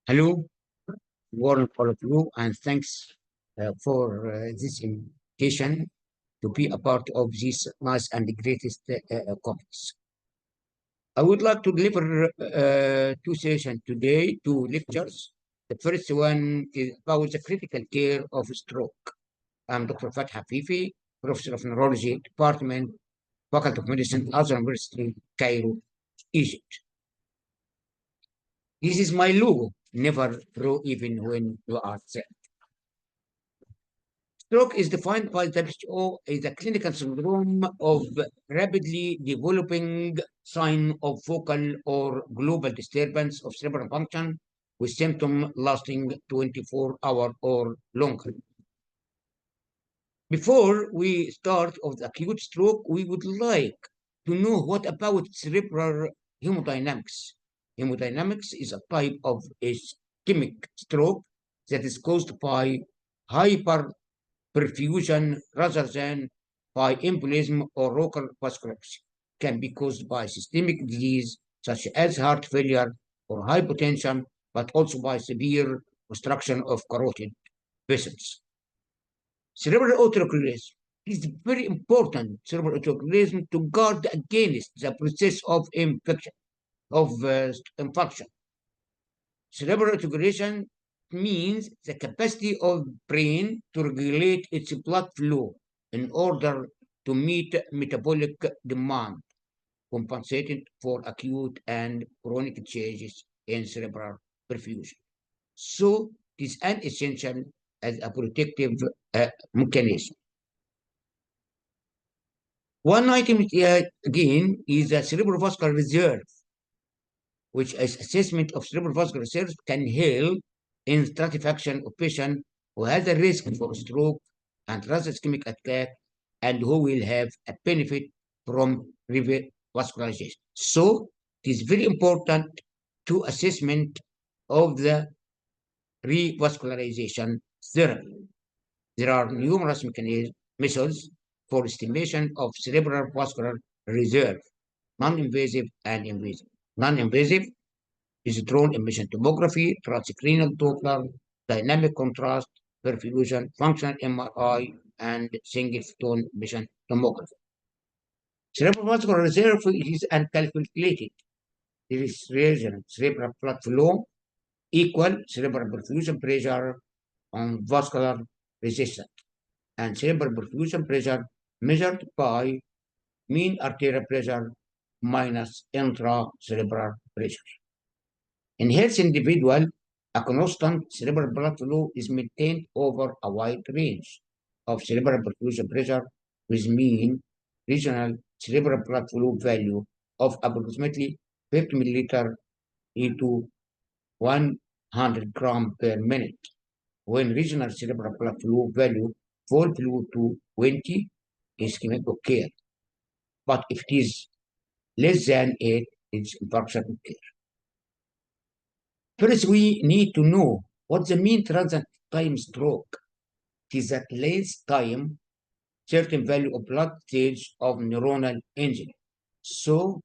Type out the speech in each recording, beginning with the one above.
Hello, warm all of you, and thanks for this invitation to be a part of this nice and greatest conference. I would like to deliver two sessions today, two lectures. The first one is about the critical care of stroke. I'm Dr. فتحي عفيفي, Professor of Neurology, Department, Faculty of Medicine, Azhar University, Cairo, Egypt. This is my logo, never throw even when you are sick. Stroke is defined by WHO as a clinical syndrome of rapidly developing sign of focal or global disturbance of cerebral function with symptoms lasting 24 hours or longer. Before we start of the acute stroke, we would like to know what about cerebral hemodynamics. Hemodynamics is a type of ischemic stroke that is caused by hyperperfusion rather than by embolism or local vasculature. Can be caused by systemic disease such as heart failure or hypotension, but also by severe obstruction of carotid vessels. Cerebral autoclavism is very important. Cerebral autoclavism to guard against the process of infection, infarction. Cerebral autoclavism means the capacity of brain to regulate its blood flow in order to meet metabolic demand, compensating for acute and chronic changes in cerebral perfusion. So it is an essential as a protective mechanism. One item again is the cerebrovascular reserve, which is assessment of cerebrovascular reserve can help in stratification of patient who has a risk for stroke and ischemic attack and who will have a benefit from revascularization. So it is very important to assessment of the revascularization therapy. There are numerous methods for estimation of cerebral vascular reserve, non-invasive and invasive. Non-invasive is drone emission tomography, transcranial Doppler, dynamic contrast, perfusion, functional MRI, and single photon emission tomography. Cerebral vascular reserve is uncalculated. There is cerebral blood flow equal cerebral perfusion pressure on vascular resistance, and cerebral perfusion pressure measured by mean arterial pressure minus intracerebral pressure. In healthy individual, a constant cerebral blood flow is maintained over a wide range of cerebral perfusion pressure with mean regional cerebral blood flow value of approximately 50 milliliter into 100 gram per minute. When regional cerebral blood flow value fall below to 20, ischemic occur. But if it is less than 8, it's infarction occur. First, we need to know what the mean transit time stroke. It is at length time, certain value of blood stage of neuronal injury. So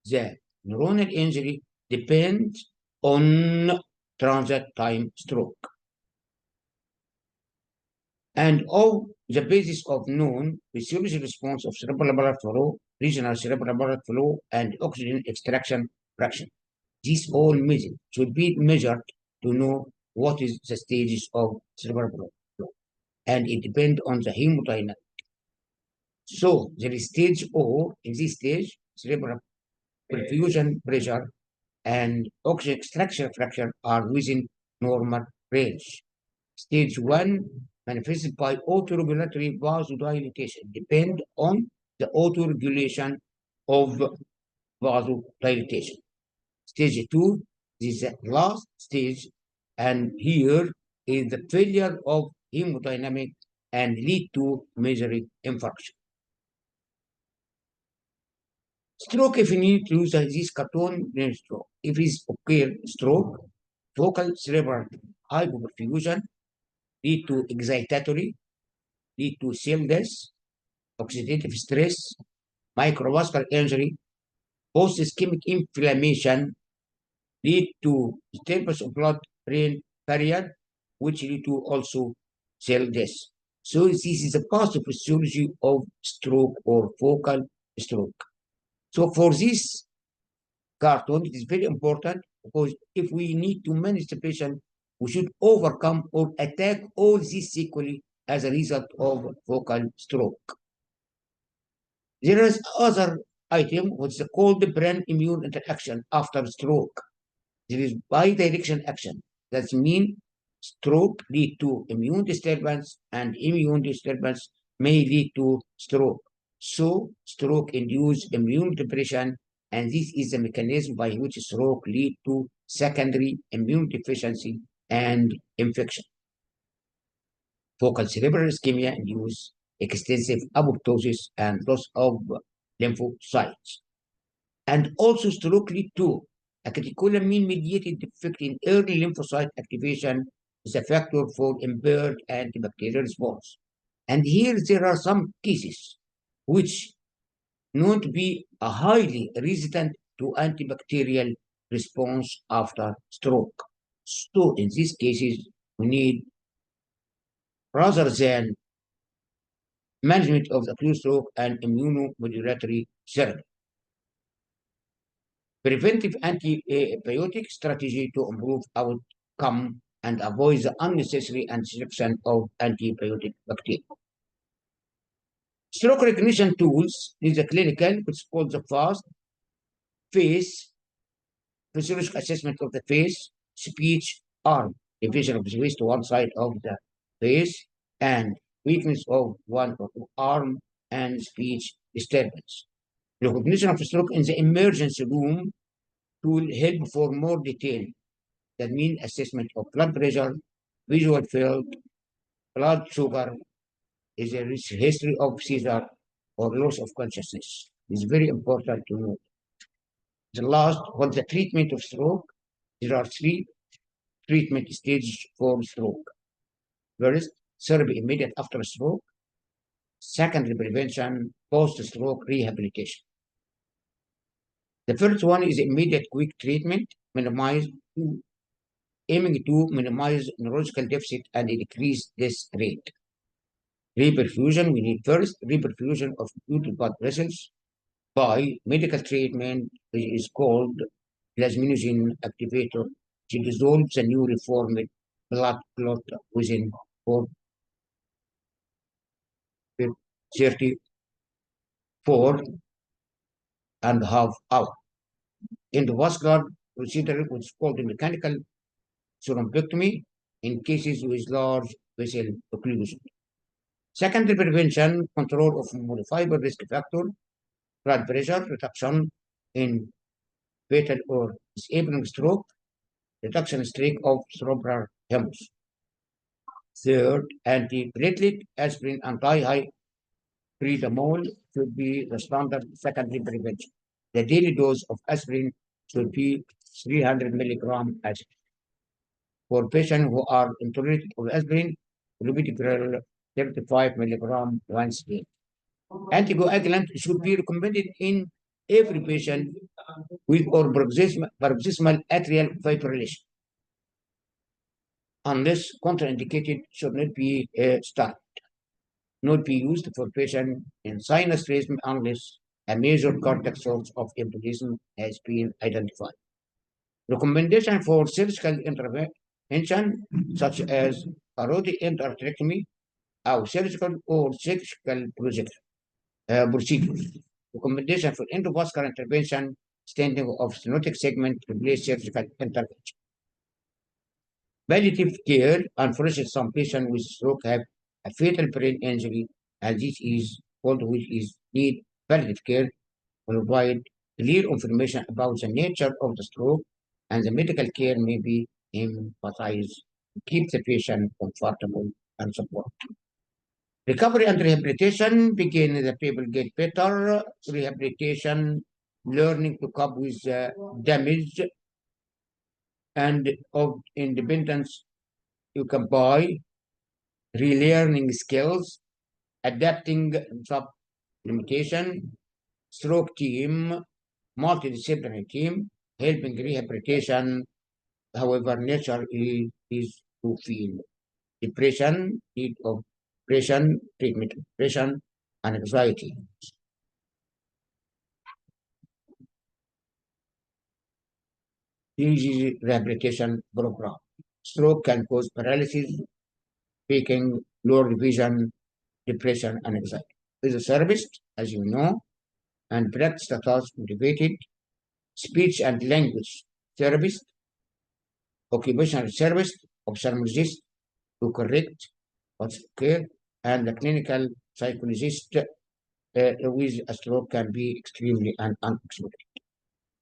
the neuronal injury depends on transit time stroke. And all the basis of known physiological response of cerebral blood flow, regional cerebral blood flow, and oxygen extraction fraction. These all measures should be measured to know what is the stages of cerebral blood flow. And it depends on the hemodynamic. So there is stage O, in this stage, cerebral perfusion pressure and oxygen extraction fraction are within normal range. Stage 1 manifested by autoregulatory vasodilatation depend on the autoregulation of vasodilatation. Stage 2 is the last stage, and here is the failure of hemodynamic and lead to major infarction. Stroke, if you need to use this cartoon, then stroke. If it's occur stroke, focal cerebral hypoperfusion lead to excitatory, lead to cell death, oxidative stress, microvascular injury, post-ischemic inflammation, lead to disturbance of blood-brain barrier, which lead to also cell death. So this is the pathophysiology of stroke or focal stroke. So for this cartoon, it is very important because if we need to manage the patient, we should overcome or attack all these sequelae as a result of focal stroke. There is other item which is called brain immune interaction after stroke. There is bidirectional action. That means stroke lead to immune disturbance and immune disturbance may lead to stroke. So stroke induce immune depression, and this is the mechanism by which stroke lead to secondary immune deficiency and infection. Focal cerebral ischemia induce extensive apoptosis and loss of lymphocytes. And also stroke lead to a catecholamine-mediated defect in early lymphocyte activation is a factor for impaired antibacterial response. And here there are some cases which known to be a highly resistant to antibacterial response after stroke. So in these cases, we need, rather than management of the acute stroke and immunomodulatory therapy, preventive antibiotic strategy to improve outcome and avoid the unnecessary injection of antibiotic bacteria. Stroke recognition tools is a clinical, which is called the FAST, face, physiological assessment of the face, speech, arm, division of the face to one side of the face, and weakness of one or two arm and speech disturbance. Recognition of stroke in the emergency room to help for more detail. That means assessment of blood pressure, visual field, blood sugar, is a history of seizure or loss of consciousness. It's very important to know. The last, for the treatment of stroke, there are three treatment stages for stroke. First, therapy immediate after stroke. Secondly, prevention, post-stroke rehabilitation. The first one is immediate quick treatment, aiming to minimize neurological deficit and decrease death rate. Reperfusion, we need first reperfusion of acute blood vessels by medical treatment, which is called plasminogen activator, to dissolve the newly formed blood clot within 34 and a half hours. Endovascular procedure, which is called mechanical thrombectomy in cases with large vessel occlusion. Secondary prevention, control of modifiable risk factor, blood pressure reduction in fatal or disabling stroke, reduction streak of cerebral hemorrhage. Third, antiplatelet, aspirin, anti-hydridamol should be the standard secondary prevention. The daily dose of aspirin should be 300 milligrams as for patients who are intolerant of aspirin, clopidogrel 35 milligrams once a day. Anticoagulant should be recommended in every patient with or paroxysmal atrial fibrillation, unless contraindicated, should not be started. Not be used for patient in sinus rhythm unless a major cardiac source of embolism has been identified. Recommendation for surgical intervention, such as carotid endarterectomy, or surgical or surgical procedures. Recommendation for endovascular intervention, stenting of stenotic segment, replace surgical intervention. Palliative care, unfortunately, some patients with stroke have a fatal brain injury, and this is called which is need palliative care to provide clear information about the nature of the stroke, and the medical care may be emphasized to keep the patient comfortable and supported. Recovery and rehabilitation begin the people get better. Rehabilitation, learning to cope with damage and of independence you can buy, relearning skills, adapting sub limitation, stroke team, multidisciplinary team, helping rehabilitation. However, nature is to feel depression, need of depression, treatment of depression, and anxiety. Easy rehabilitation program. Stroke can cause paralysis, speaking, lower vision, depression, and anxiety. Is a therapist, as you know, and practice the task motivated, speech and language therapist, occupational therapist, ophthalmologist to correct what's care, and the clinical psychologist with a stroke can be extremely unexpected.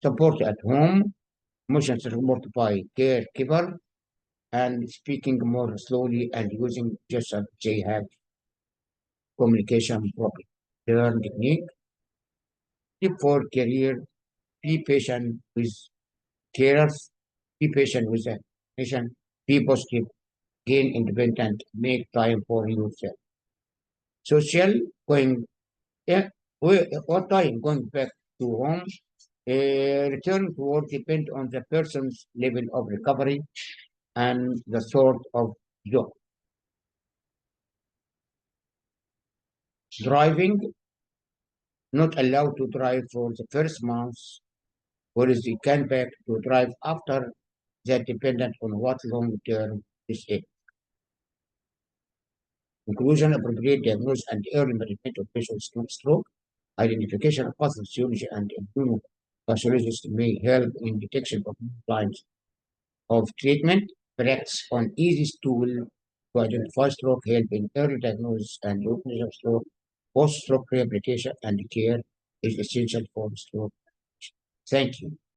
Support at home, emotional support by caregiver, and speaking more slowly and using just as they have communication problem. Learn technique, tip for career, be patient with carers, be patient with the patient, be positive, gain independent, make time for yourself. Social, going, yeah, what time going back to home, return to work depend on the person's level of recovery and the sort of job. Driving, not allowed to drive for the first month, whereas they can back to drive after that dependent on what long term this is. Conclusion, appropriate diagnosis and early management of patients with stroke, identification of pathophysiology and immunopathologists may help in detection of lines of treatment. Practice on easy tool to identify stroke, help in early diagnosis and recognition of stroke. Post-stroke rehabilitation and care is essential for stroke. Thank you.